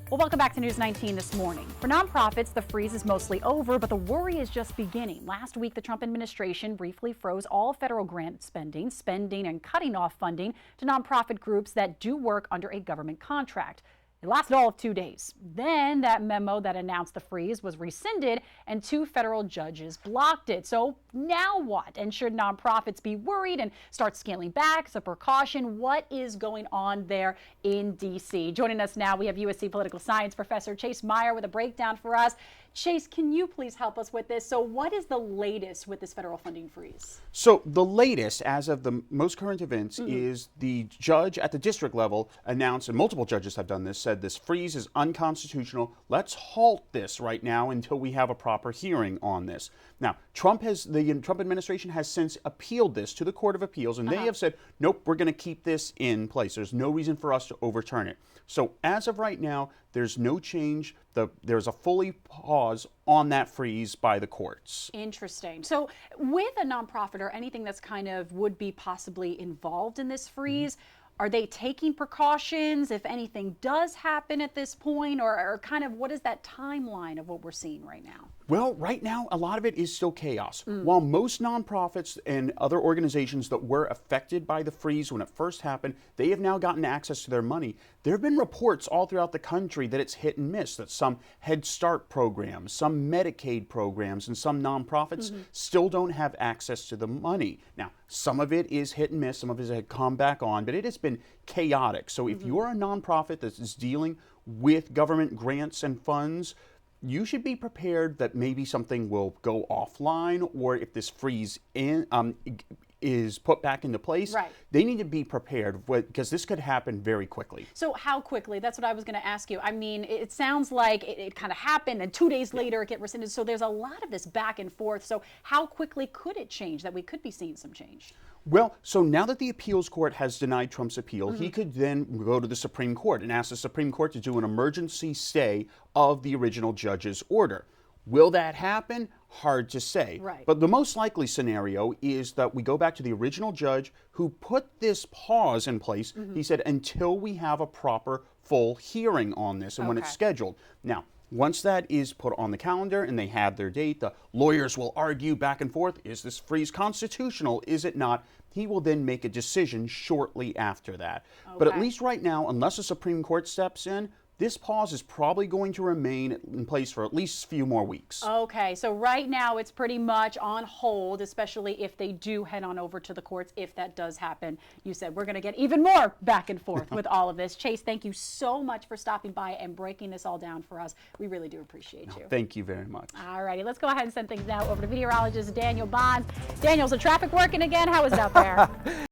Well, welcome back to News 19 this morning. For nonprofits, the freeze is mostly over, but the worry is just beginning. Last week, the Trump administration briefly froze all federal grant spending and cutting off funding to nonprofit groups that do work under a government contract. It lasted all of 2 days. Then that memo that announced the freeze was rescinded and 2 federal judges blocked it. So now what? And should nonprofits be worried and start scaling back as a precaution? What is going on there in D.C.? Joining us now, we have USC political science professor Chase Meyer with a breakdown for us. Chase, can you please help us with this? So what is the latest with this federal funding freeze? So the latest, as of the most current events, is the judge at the district level announced, and multiple judges have done this, said this freeze is unconstitutional. Let's halt this right now until we have a proper hearing on this. Now, the Trump administration has since appealed this to the Court of Appeals, and they have said, nope, we're going to keep this in place. There's no reason for us to overturn it. So as of right now, there's no change. There's a fully pause on that freeze by the courts. Interesting. So with a nonprofit or anything that's kind of would be possibly involved in this freeze, are they taking precautions if anything does happen at this point, or kind of what is that timeline of what we're seeing right now? Well, right now, a lot of it is still chaos. While most nonprofits and other organizations that were affected by the freeze when it first happened, they have now gotten access to their money. There have been reports all throughout the country that it's hit and miss, that some Head Start programs, some Medicaid programs, and some nonprofits still don't have access to the money. Now, some of it is hit and miss, some of it has come back on, but it has been chaotic. So if you're a nonprofit that is dealing with government grants and funds, you should be prepared that maybe something will go offline, or if this freeze is put back into place, they need to be prepared because this could happen very quickly. So how quickly? That's what I was going to ask you. I mean, it sounds like it kind of happened and 2 days later it get rescinded. So there's a lot of this back and forth. So how quickly could it change that we could be seeing some change? Well, so now that the appeals court has denied Trump's appeal, he could then go to the Supreme Court and ask the Supreme Court to do an emergency stay of the original judge's order. Will that happen? Hard to say. But the most likely scenario is that we go back to the original judge who put this pause in place. He said, until we have a proper full hearing on this and when it's scheduled. Now, once that is put on the calendar and they have their date, the lawyers will argue back and forth. Is this freeze constitutional? Is it not? He will then make a decision shortly after that. But at least right now, unless the Supreme Court steps in, this pause is probably going to remain in place for at least a few more weeks. Okay, so right now it's pretty much on hold, especially if they do head on over to the courts, if that does happen. You said we're going to get even more back and forth with all of this. Chase, thank you so much for stopping by and breaking this all down for us. We really do appreciate you. Thank you very much. All righty, let's go ahead and send things now over to meteorologist Daniel Bonds. Daniel's the traffic working again? How is it out there?